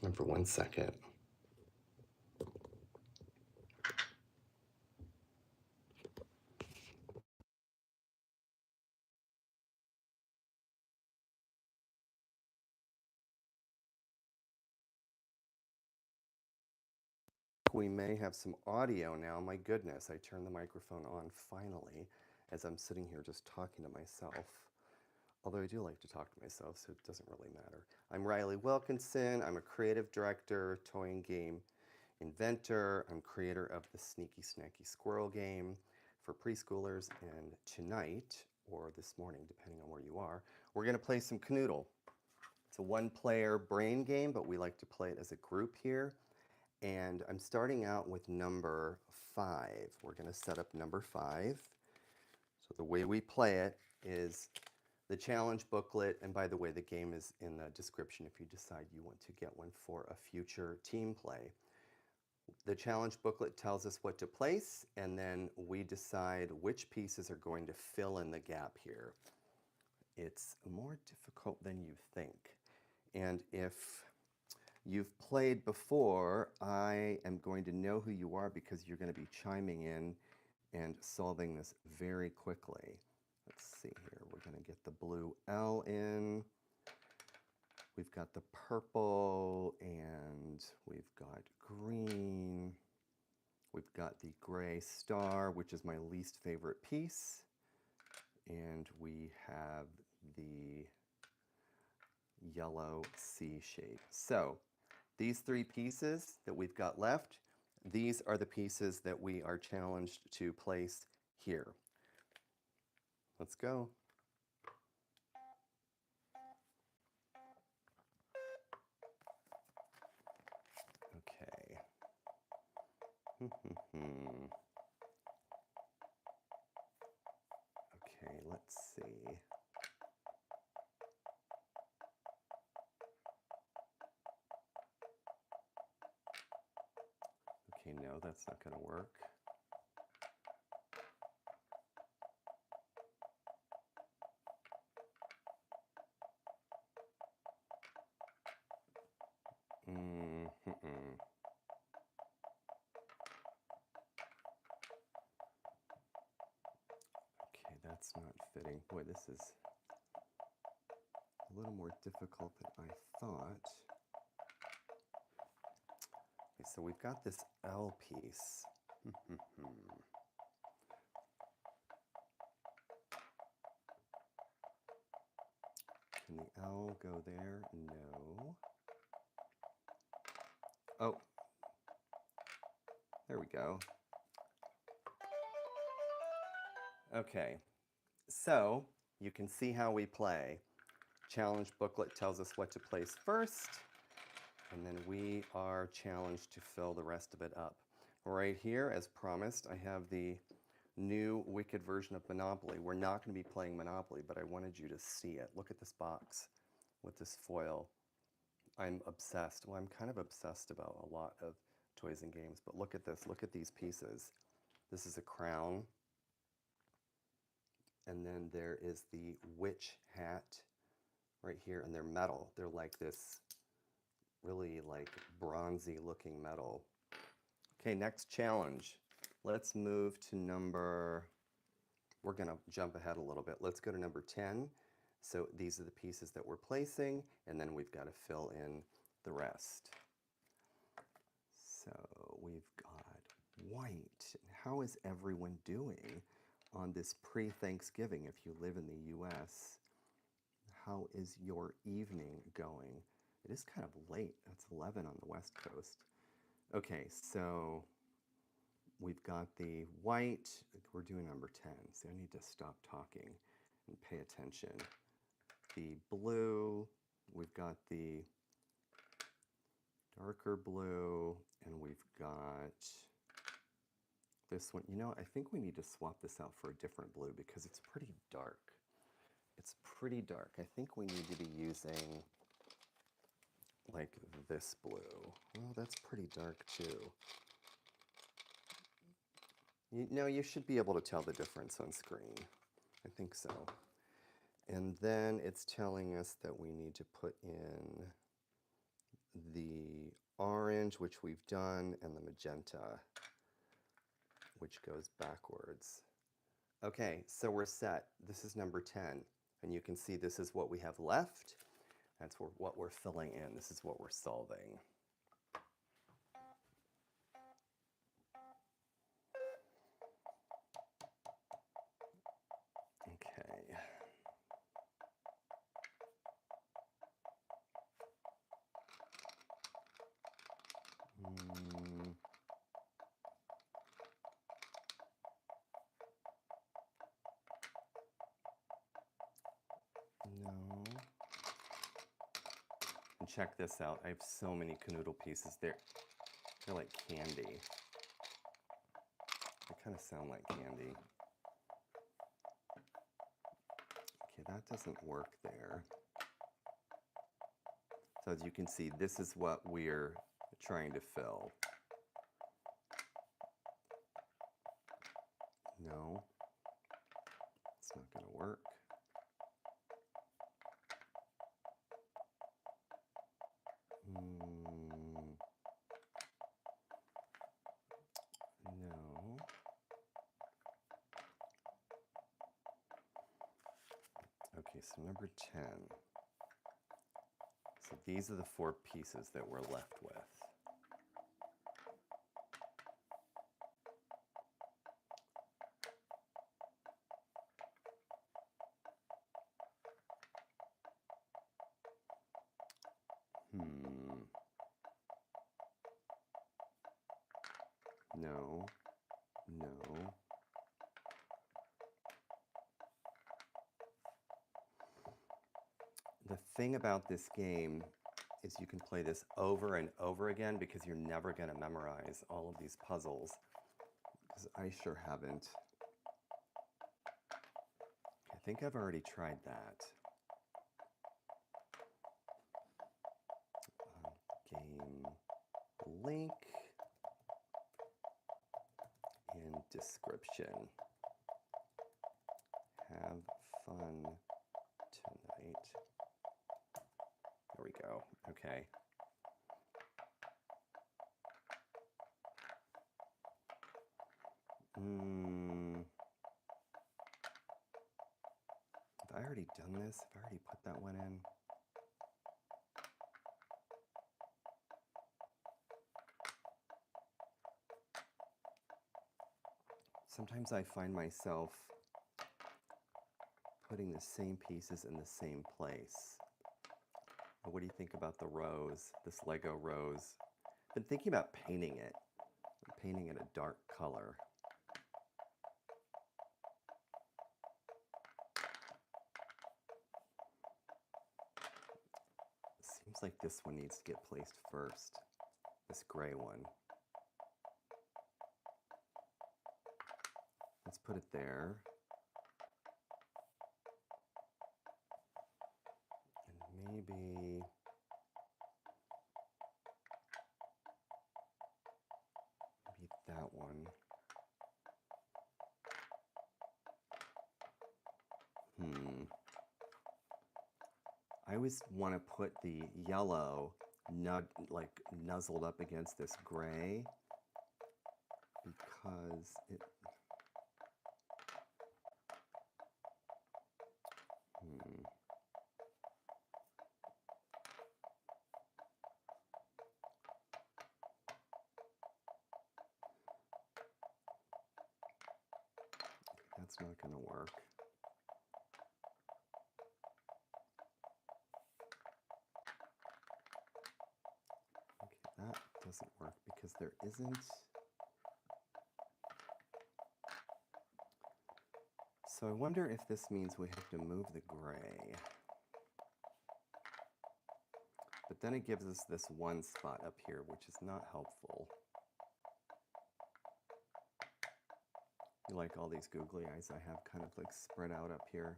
And for 1 second. We may have some audio now. My goodness, I turned the microphone on finally as I'm sitting here just talking to myself. Although I do like to talk to myself, so it doesn't really matter. I'm Riley Wilkinson. I'm a creative director, toy and game inventor. I'm creator of the Sneaky Snacky Squirrel game for preschoolers. And tonight, or this morning, depending on where you are, we're going to play some Kanoodle. It's a one-player brain game, but we like to play it as a group here. And I'm starting out with number 5. We're going to set up number 5. So the way we play it is the challenge booklet, and by the way, the game is in the description if you decide you want to get one for a future team play. The challenge booklet tells us what to place, and then we decide which pieces are going to fill in the gap here. It's more difficult than you think. And if you've played before, I am going to know who you are because you're going to be chiming in and solving this very quickly. Let's see here. We're going to get the blue L in. We've got the purple, and we've got green. We've got the gray star, which is my least favorite piece. And we have the yellow C shape. So these 3 pieces that we've got left, these are the pieces that we are challenged to place here. Let's go. Okay. Okay, let's see. Okay, no, that's not going to work. Okay, that's not fitting. Boy, this is a little more difficult than I thought. Okay, so we've got this L piece. Can the L go there? No. Oh, there we go. Okay, so you can see how we play. Challenge booklet tells us what to place first, and then we are challenged to fill the rest of it up. Right here, as promised, I have the new Wicked version of Monopoly. We're not going to be playing Monopoly, but I wanted you to see it. Look at this box with this foil. I'm obsessed. Well, I'm kind of obsessed about a lot of toys and games, but look at this. Look at these pieces. This is a crown. And then there is the witch hat right here, and they're metal. They're like this really like bronzy looking metal. Okay, next challenge. Let's move to number, we're gonna jump ahead a little bit. Let's go to number 10. So these are the pieces that we're placing, and then we've got to fill in the rest. So we've got white. How is everyone doing on this pre-Thanksgiving if you live in the US? How is your evening going? It is kind of late. It's 11 on the West Coast. Okay, so we've got the white. We're doing number 10, so I need to stop talking and pay attention. The blue, we've got the darker blue, and we've got this one. You know, I think we need to swap this out for a different blue because it's pretty dark. It's pretty dark. I think we need to be using like this blue. Oh, that's pretty dark too. You know, you should be able to tell the difference on screen. I think so. And then it's telling us that we need to put in the orange, which we've done, and the magenta, which goes backwards. Okay, so we're set. This is number 10, and you can see this is what we have left. That's what we're filling in. This is what we're solving. Okay. No. And check this out. I have so many Kanoodle pieces. They're like candy. They kind of sound like candy. Okay, that doesn't work there. So as you can see, this is what we're trying to fill. No, it's not going to work. No. Okay, so number 10. So these are the 4 pieces that we're left with. No, no. The thing about this game is you can play this over and over again because you're never going to memorize all of these puzzles. Because I sure haven't. I think I've already tried that. Game link and description. Have fun tonight. There we go. Okay. Have I already done this? Have I already put that one in? Sometimes I find myself putting the same pieces in the same place. What do you think about the rose, this Lego rose? I've been thinking about painting it. I'm painting it a dark color. Seems like this one needs to get placed first, this gray one. Let's put it there. And maybe that one. I always want to put the yellow like nuzzled up against this gray because it that's not going to work. Okay, that doesn't work because there isn't. So I wonder if this means we have to move the gray. But then it gives us this one spot up here, which is not helpful. You like all these googly eyes I have kind of like spread out up here.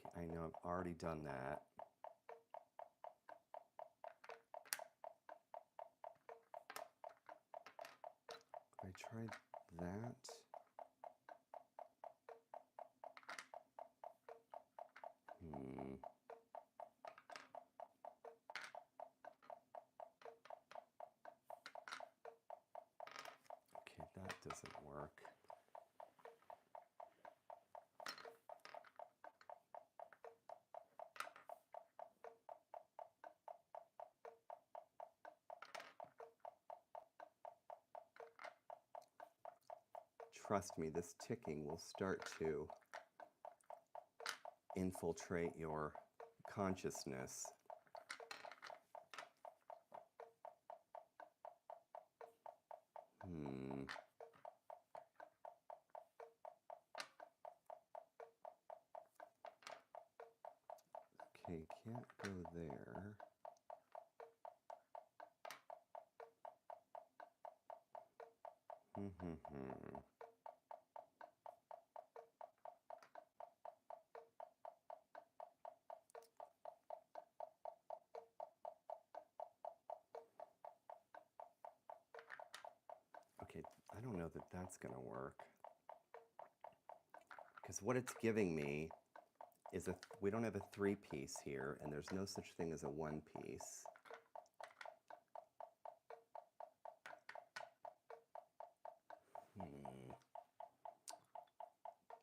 Okay, I know I've already done that. I tried that. Okay, that doesn't work. Trust me, this ticking will start to infiltrate your consciousness. Okay, can't go there. Okay, I don't know that that's going to work. Because what it's giving me is we don't have a 3-piece here, and there's no such thing as a 1-piece.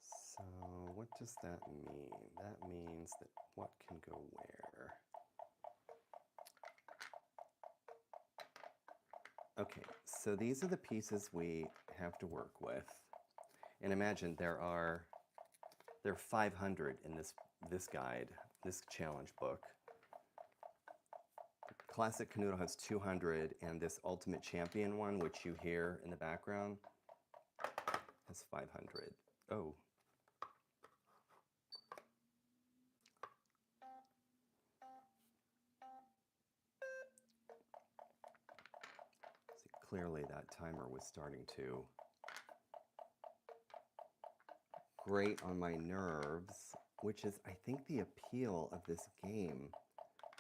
So what does that mean? That means that what can go where? Okay, so these are the pieces we have to work with. And imagine there are 500 in this guide, this challenge book. Classic Kanoodle has 200, and this Ultimate Champion one, which you hear in the background, has 500. Oh. See, clearly that timer was starting to grate on my nerves, which is, I think, the appeal of this game.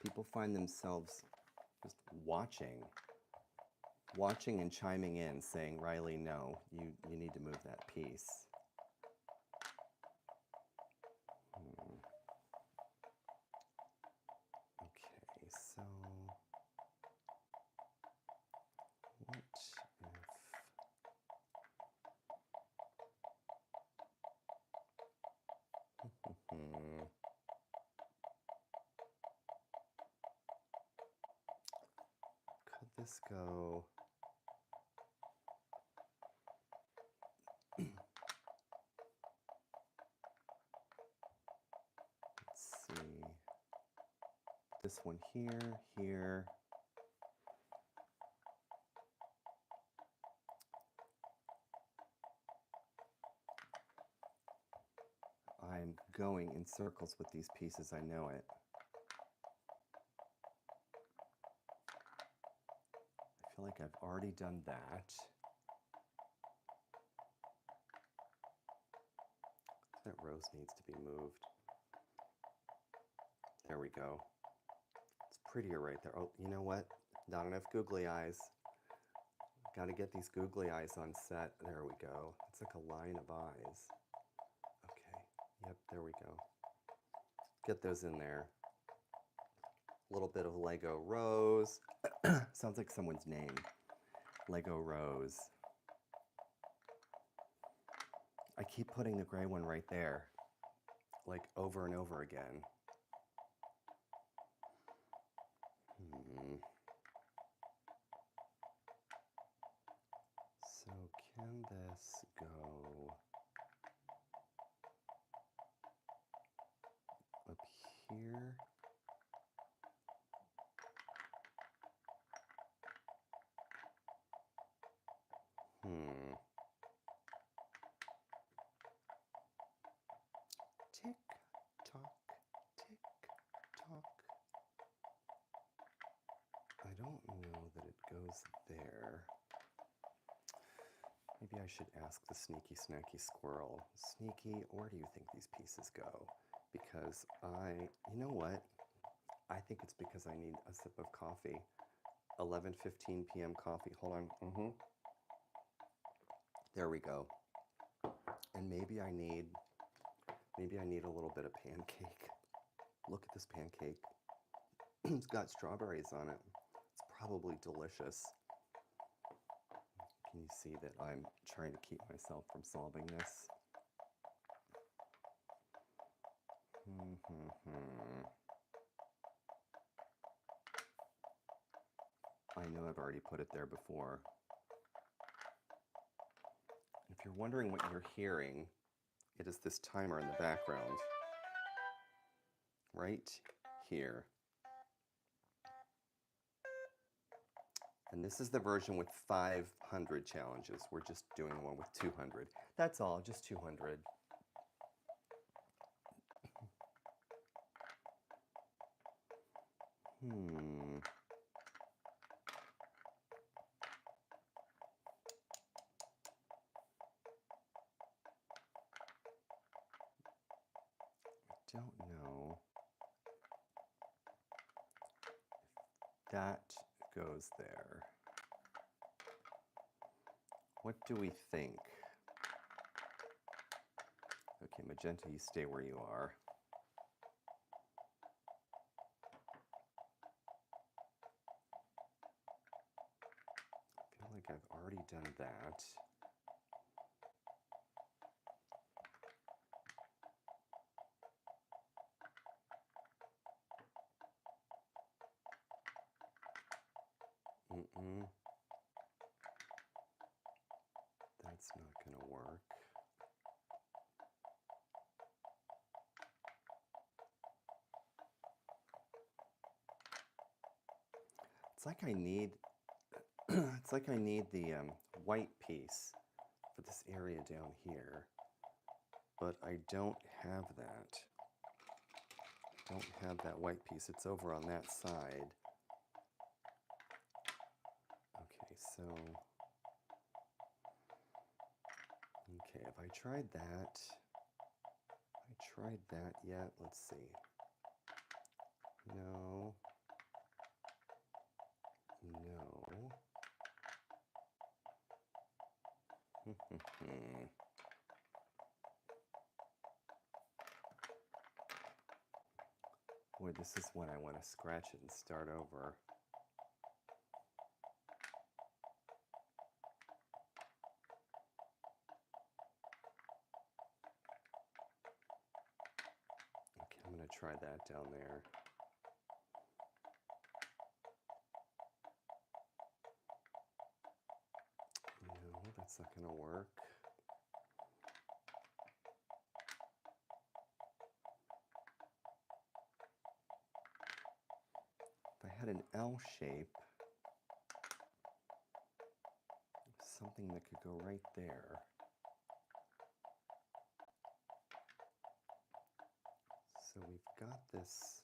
People find themselves just watching and chiming in, saying, Riley, no, you need to move that piece. Okay, so what if... Could this go... Let's see. This one here, here. I'm going in circles with these pieces, I know it. I feel like I've already done that. That rose needs to be moved. There we go. It's prettier right there. Oh, you know what? Not enough googly eyes. Got to get these googly eyes on set. There we go. It's like a line of eyes. Okay. Yep, there we go. Get those in there. A little bit of Lego Rose. Sounds like someone's name. Lego Rose. I keep putting the gray one right there, like over and over again. So can this go up here? Tick tock, tick tock. I don't know that it goes there. Maybe I should ask the sneaky snacky squirrel. Sneaky, where do you think these pieces go? Because you know what? I think it's because I need a sip of coffee. 11:15 p.m. coffee. Hold on. There we go. And maybe I need a little bit of pancake. Look at this pancake. It's got strawberries on it. It's probably delicious. Can you see that I'm trying to keep myself from solving this? I know I've already put it there before. If you're wondering what you're hearing, it is this timer in the background, right here. And this is the version with 500 challenges. We're just doing the one with 200. That's all, just 200. I don't know if that goes there. What do we think? Okay, magenta, you stay where you are. I feel like I've already done that. That's not going to work. It's like I need the white piece for this area down here, but I don't have that. I don't have that white piece. It's over on that side. Okay, so have I tried that? I tried that yet? Let's see. No. No. Boy, this is when I want to scratch it and start over. Okay, I'm going to try that down there. No, that's not going to work. If I had an L shape, something that could go right there. So we've got this,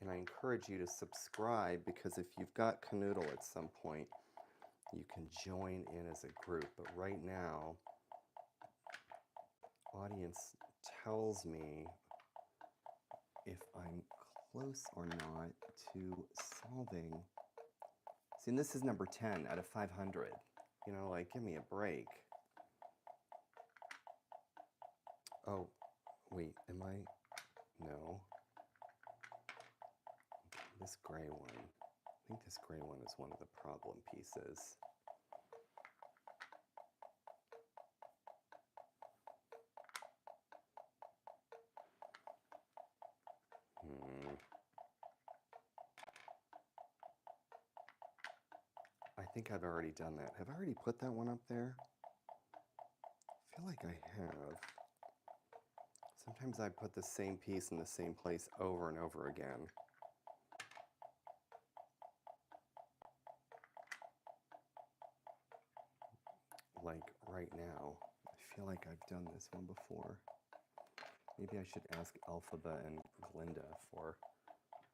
and I encourage you to subscribe, because if you've got Kanoodle at some point, you can join in as a group. But right now, audience tells me if I'm close or not to solving. See, and this is number 10 out of 500. You know, like, give me a break. Oh, wait, am I? No. This gray one. I think this gray one is one of the problem pieces. I think I've already done that. Have I already put that one up there? I feel like I have. Sometimes I put the same piece in the same place over and over again. Like right now. I feel like I've done this one before. Maybe I should ask Elphaba and Glinda for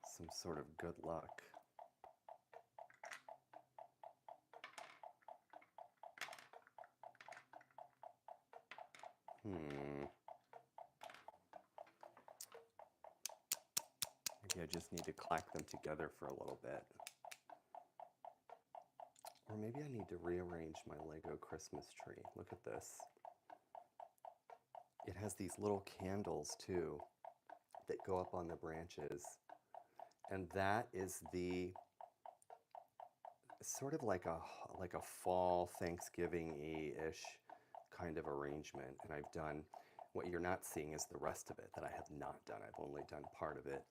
some sort of good luck. Maybe I just need to clack them together for a little bit. Or maybe I need to rearrange my Lego Christmas tree. Look at this. It has these little candles too that go up on the branches. And that is the sort of like a fall Thanksgiving-y-ish kind of arrangement. And I've done, what you're not seeing is the rest of it that I have not done. I've only done part of it.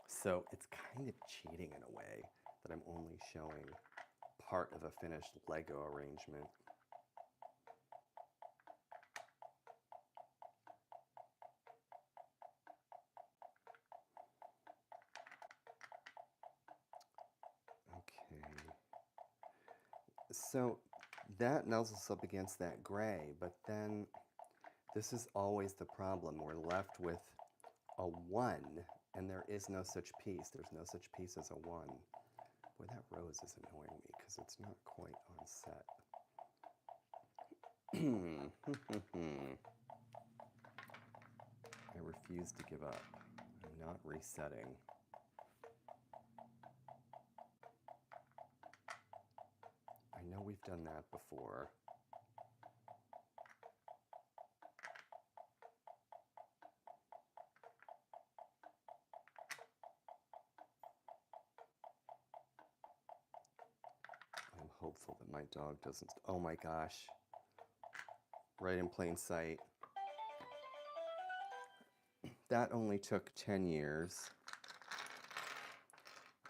So it's kind of cheating in a way that I'm only showing part of a finished Lego arrangement. Okay. So that nuzzles up against that gray, but then this is always the problem. We're left with a 1, and there is no such piece. There's no such piece as a 1. Boy, that rose is annoying me because it's not quite on set. I refuse to give up. I'm not resetting. I know we've done that before. I'm hopeful that my dog doesn't. Oh my gosh. Right in plain sight. That only took 10 years.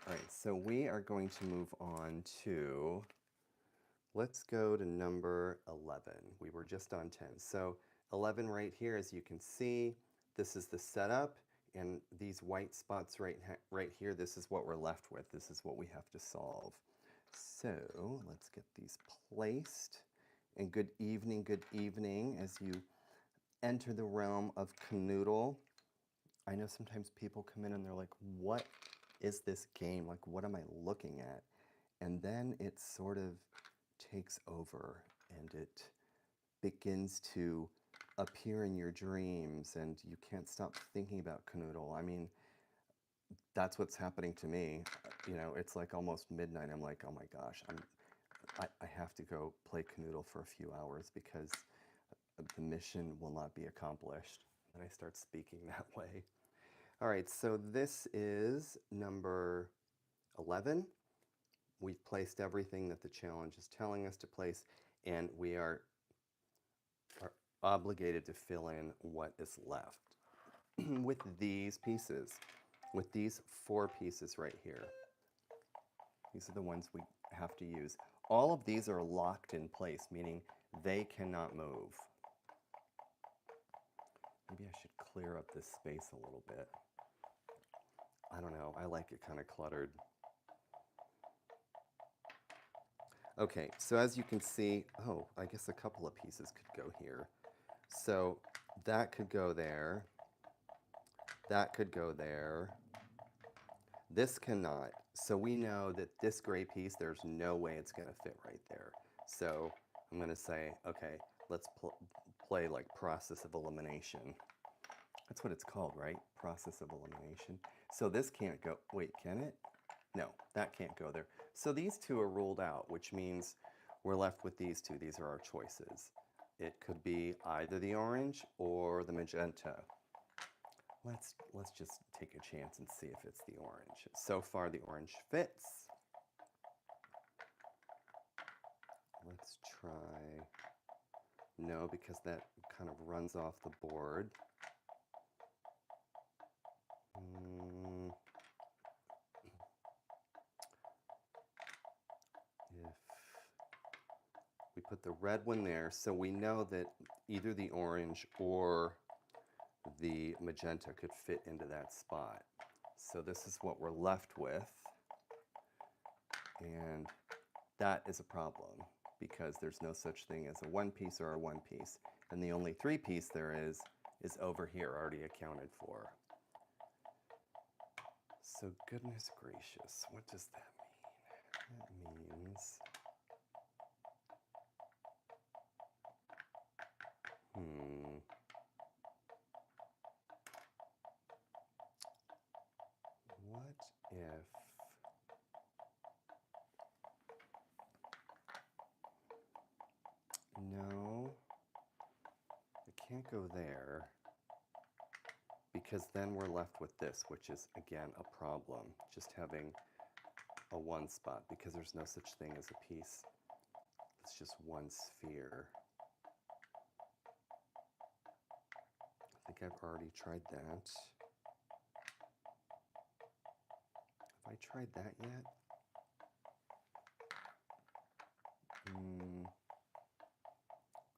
All right, so we are going to move on to, let's go to number 11. We were just on 10. So 11 right here, as you can see, this is the setup, and these white spots right here, this is what we're left with. This is what we have to solve. So let's get these placed. And good evening as you enter the realm of Kanoodle. I know sometimes people come in and they're like, what is this game? Like, what am I looking at? And then it sort of takes over and it begins to appear in your dreams and you can't stop thinking about Kanoodle. I mean, that's what's happening to me. You know, it's like almost midnight. I'm like, oh my gosh, I have to go play Kanoodle for a few hours because the mission will not be accomplished. And I start speaking that way. All right, so this is number 11. We've placed everything that the challenge is telling us to place, and we are obligated to fill in what is left with these pieces, with these 4 pieces right here. These are the ones we have to use. All of these are locked in place, meaning they cannot move. Maybe I should clear up this space a little bit. I don't know, I like it kind of cluttered. Okay, so as you can see, oh, I guess a couple of pieces could go here. So that could go there. That could go there. This cannot. So we know that this gray piece, there's no way it's going to fit right there. So I'm going to say, okay, let's play like process of elimination. That's what it's called, right? Process of elimination. So this can't go. Wait, can it? No, that can't go there. So these 2 are ruled out, which means we're left with these 2. These are our choices. It could be either the orange or the magenta. Let's just take a chance and see if it's the orange. So far, the orange fits. Let's try. No, because that kind of runs off the board. If we put the red one there, so we know that either the orange or the magenta could fit into that spot. So this is what we're left with. And that is a problem because there's no such thing as a 1 piece or a 1 piece. And the only 3 piece there is over here, already accounted for. So goodness gracious, what does that mean? That means, what if go there, because then we're left with this, which is, again, a problem, just having a one spot, because there's no such thing as a piece. It's just one sphere. I think I've already tried that. Have I tried that yet?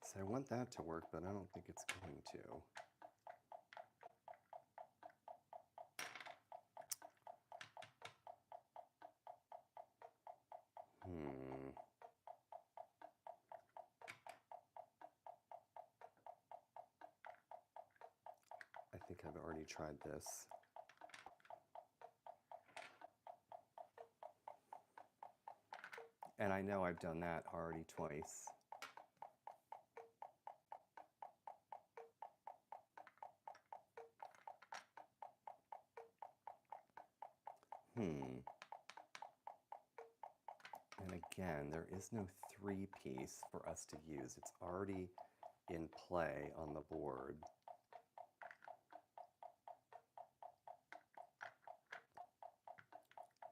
So I want that to work, but I don't think it's going to. I think I've already tried this. And I know I've done that already twice. And again, there is no three piece for us to use. It's already in play on the board.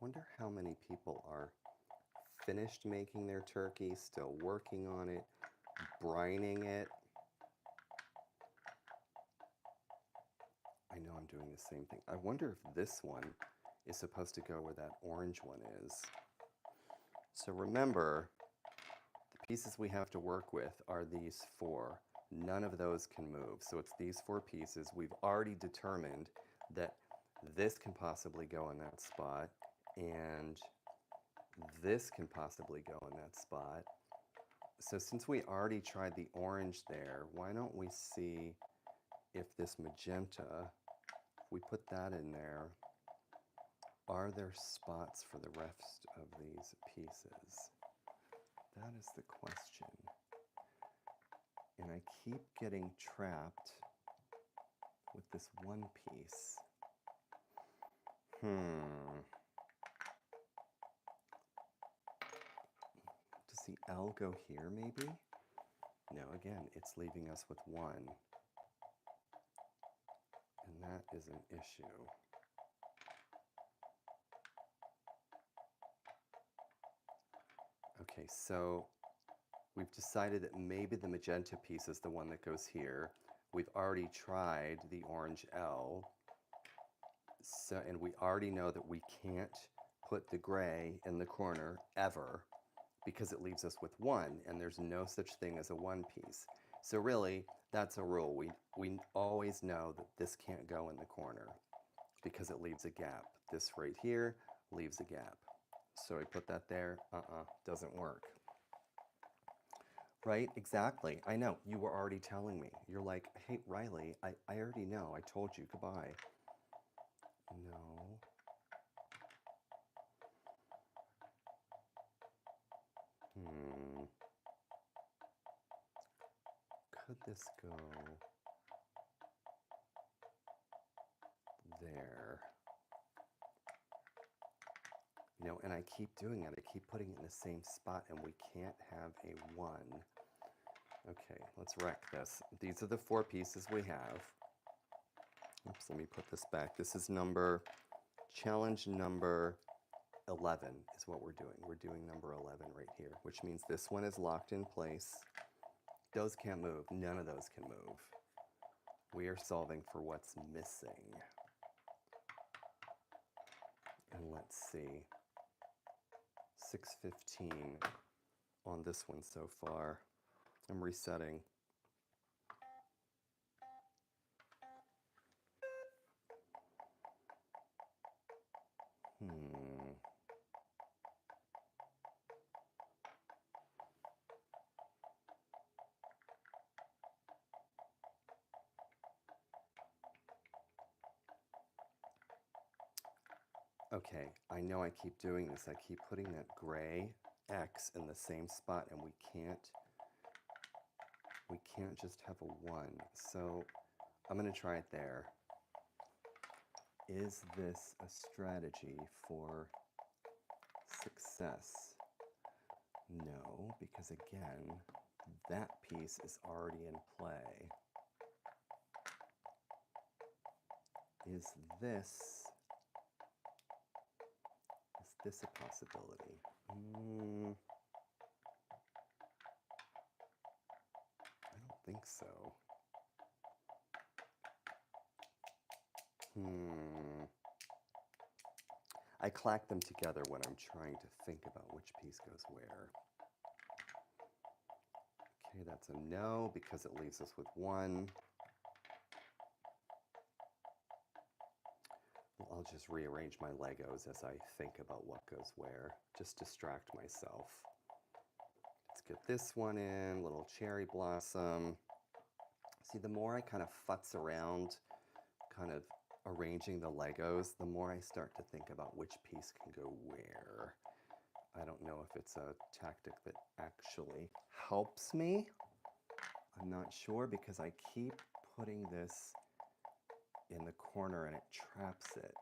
Wonder how many people are finished making their turkey, still working on it, brining it. I know I'm doing the same thing. I wonder if this one is supposed to go where that orange one is. So remember, the pieces we have to work with are these four. None of those can move. So it's these four pieces. We've already determined that this can possibly go in that spot, and this can possibly go in that spot. So since we already tried the orange there, why don't we see if this magenta, if we put that in there, are there spots for the rest of these pieces? That is the question. And I keep getting trapped with this one piece. Does the L go here maybe? No, again, it's leaving us with one. And that is an issue. Okay, so we've decided that maybe the magenta piece is the one that goes here. We've already tried the orange L. So, and we already know that we can't put the gray in the corner ever because it leaves us with one, and there's no such thing as a one piece. So really, that's a rule. We always know that this can't go in the corner because it leaves a gap. This right here leaves a gap. So I put that there, doesn't work. Right, exactly. I know, you were already telling me. You're like, hey, Riley, I already know. I told you, goodbye. No. Could this go there? You know, and I keep doing it. I keep putting it in the same spot, and we can't have a one. Okay, let's wreck this. These are the four pieces we have. Oops, let me put this back. This is challenge number 11 is what we're doing. We're doing number 11 right here, which means this one is locked in place. Those can't move. None of those can move. We are solving for what's missing. And let's see. 6:15 on this one so far. I'm resetting. Okay, I know I keep doing this. I keep putting that gray X in the same spot, and we can't just have a one. So I'm going to try it there. Is this a strategy for success? No, because again, that piece is already in play. Is this a possibility? I don't think so. I clack them together when I'm trying to think about which piece goes where. Okay, that's a no because it leaves us with one. Well, I'll just rearrange my Legos as I think about what goes where. Just distract myself. Let's get this one in, little cherry blossom. See, the more I kind of futz around, kind of arranging the Legos, the more I start to think about which piece can go where. I don't know if it's a tactic that actually helps me. I'm not sure because I keep putting this in the corner and it traps it.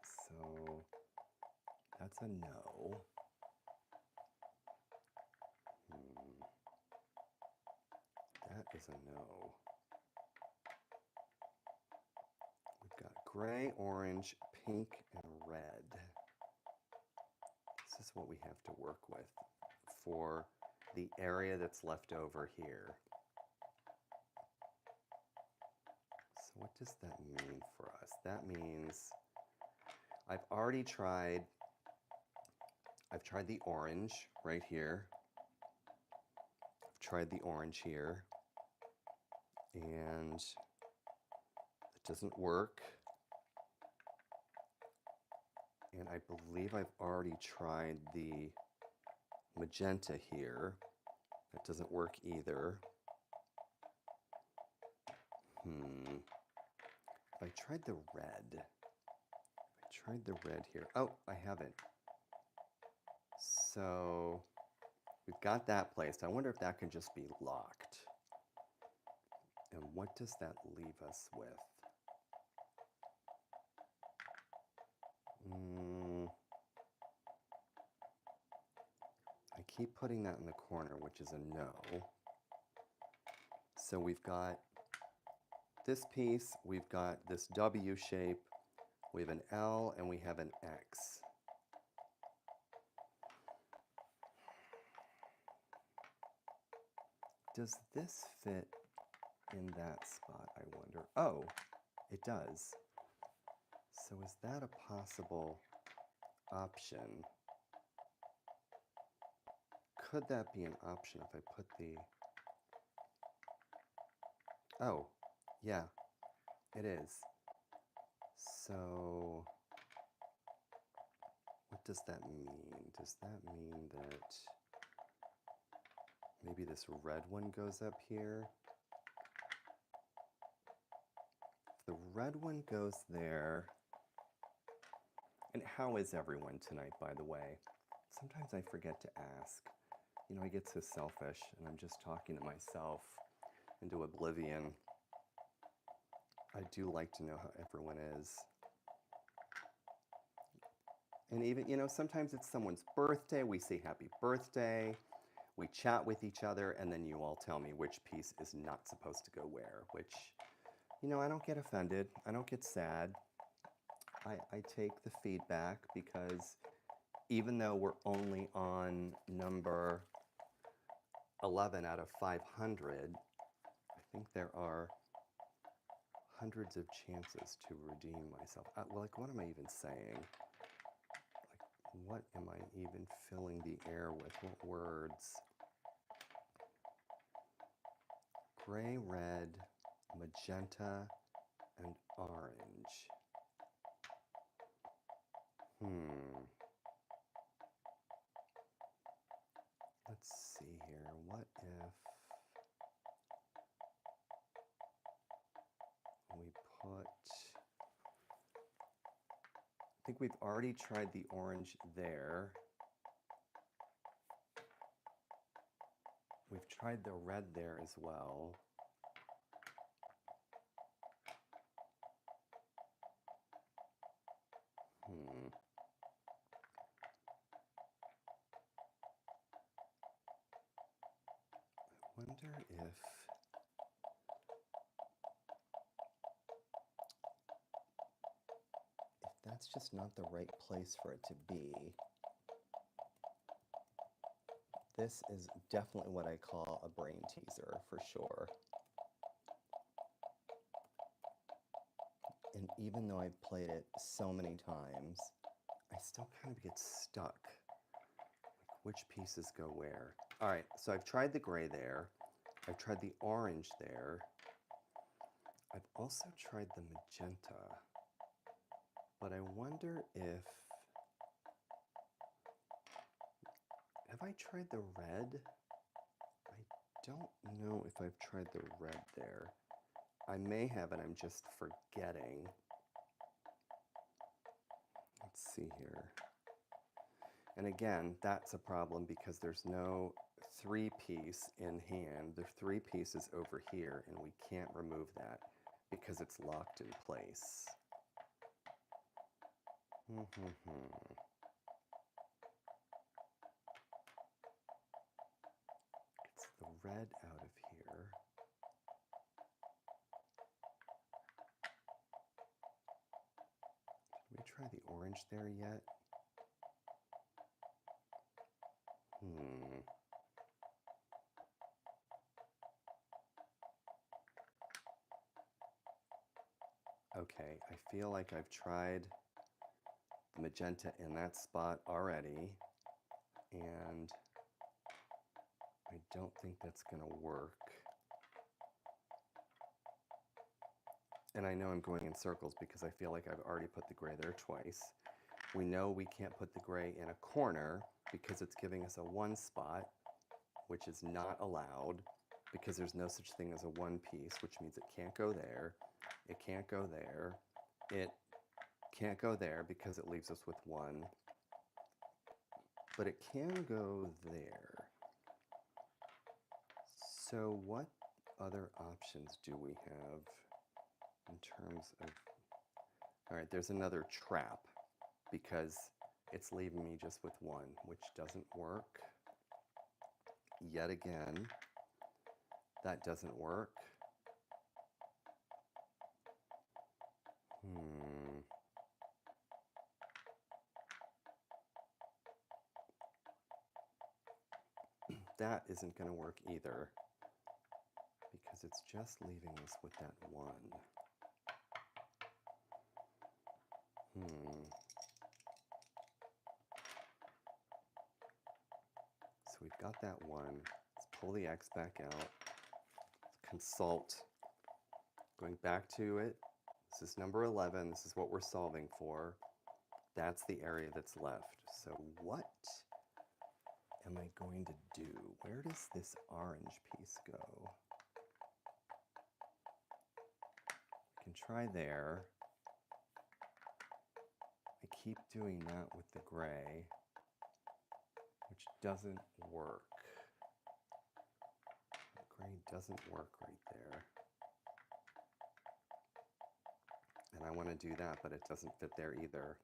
So that's a no. That is a no. We've got gray, orange, pink, and red. This is what we have to work with for the area that's left over here. So what does that mean for us? That means I've tried the orange right here. I've tried the orange here, and it doesn't work. And I believe I've already tried the magenta here. That doesn't work either. I tried the red. I tried the red here. Oh, I haven't. So we've got that placed. I wonder if that can just be locked. And what does that leave us with? I keep putting that in the corner, which is a no. So we've got this piece, we've got this W shape, we have an L, and we have an X. Does this fit in that spot, I wonder? Oh, it does. So is that a possible option? Could that be an option if I put the... Oh, yeah, it is. So what does that mean? Does that mean that maybe this red one goes up here? If the red one goes there... And how is everyone tonight, by the way? Sometimes I forget to ask. You know, I get so selfish and I'm just talking to myself into oblivion. I do like to know how everyone is. And even, you know, sometimes it's someone's birthday, we say happy birthday, we chat with each other, and then you all tell me which piece is not supposed to go where, which, you know, I don't get offended, I don't get sad. I take the feedback because even though we're only on number 11 out of 500, I think there are hundreds of chances to redeem myself. Like, what am I even saying? Like, what am I even filling the air with? What words? Gray, red, magenta, and orange. Let's see here. What if we put... I think we've already tried the orange there. We've tried the red there as well. I wonder if just not the right place for it to be. This is definitely what I call a brain teaser, for sure. And even though I've played it so many times, I still kind of get stuck. Like, which pieces go where? All right, so I've tried the gray there. I've tried the orange there. I've also tried the magenta. But I wonder if... Have I tried the red? I don't know if I've tried the red there. I may have, and I'm just forgetting. Let's see here. And again, that's a problem because there's no three-piece in hand. The three-piece is over here, and we can't remove that because it's locked in place. It's the red out of here. Did we try the orange there yet? Okay, I feel like I've tried the magenta in that spot already, and I don't think that's going to work. And I know I'm going in circles because I feel like I've already put the gray there twice. We know we can't put the gray in a corner because it's giving us a one spot, which is not allowed because there's no such thing as a one piece, which means it can't go there. It can't go there. It can't go there because it leaves us with one. But it can go there. So what other options do we have in terms of... All right, there's another trap because it's leaving me just with one, which doesn't work. Yet again, that doesn't work. That isn't going to work either because it's just leaving us with that one. So we've got that one. Let's pull the X back out. Let's consult. Going back to it. This is number 11. This is what we're solving for. That's the area that's left. So what am I going to do? Where does this orange piece go? I can try there. I keep doing that with the gray, which doesn't work. The gray doesn't work right there. And I want to do that, but it doesn't fit there either.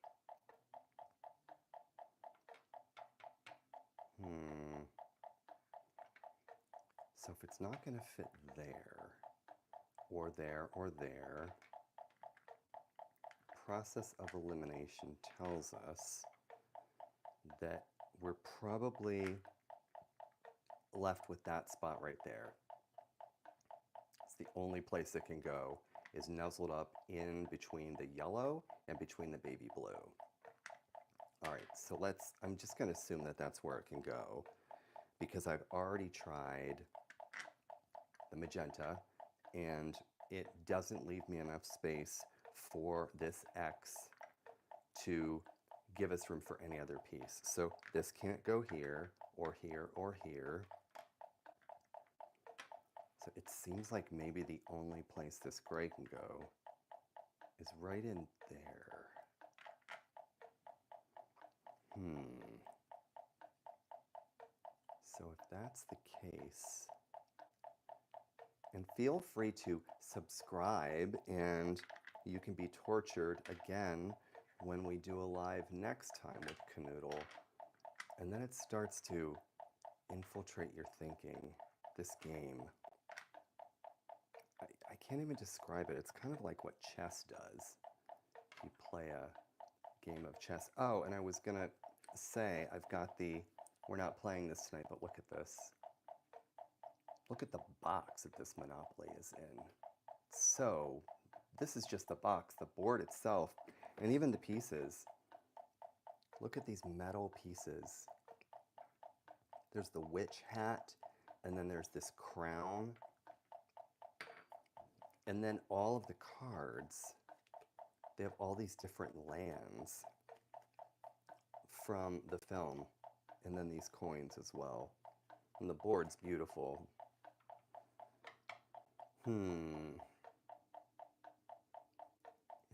So if it's not going to fit there, or there, or there, process of elimination tells us that we're probably left with that spot right there. It's the only place it can go, is nuzzled up in between the yellow and between the baby blue. All right, so I'm just going to assume that that's where it can go because I've already tried the magenta and it doesn't leave me enough space for this X to give us room for any other piece. So this can't go here or here or here. So it seems like maybe the only place this gray can go is right in there. So if that's the case, and feel free to subscribe and you can be tortured again when we do a live next time with Kanoodle. And then it starts to infiltrate your thinking, this game. I can't even describe it. It's kind of like what chess does. You play a game of chess. Oh, and I was gonna say, I've got we're not playing this tonight, but look at this. Look at the box that this Monopoly is in. So, this is just the box, the board itself, and even the pieces. Look at these metal pieces. There's the witch hat, and then there's this crown. And then all of the cards, they have all these different lands from the film, and then these coins as well. And the board's beautiful.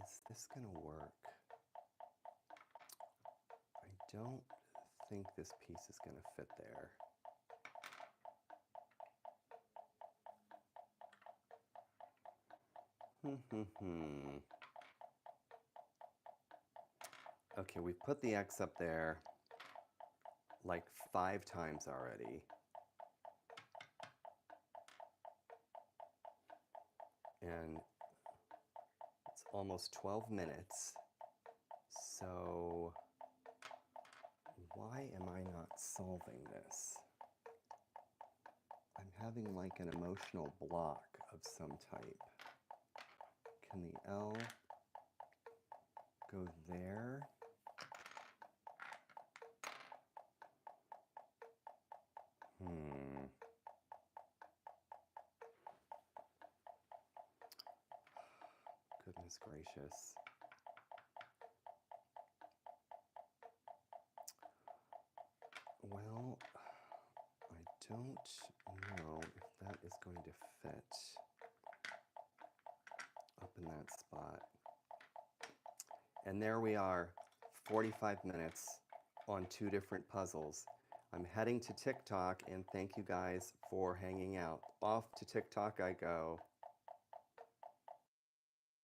Is this gonna work? I don't think this piece is gonna fit there. Okay, we've put the X up there like 5 times already. And it's almost 12 minutes. So why am I not solving this? I'm having like an emotional block of some type. Can the L go there? Goodness gracious. Well, I don't know if that is going to fit up in that spot. And there we are, 45 minutes on 2 different puzzles. I'm heading to TikTok, and thank you guys for hanging out. Off to TikTok I go.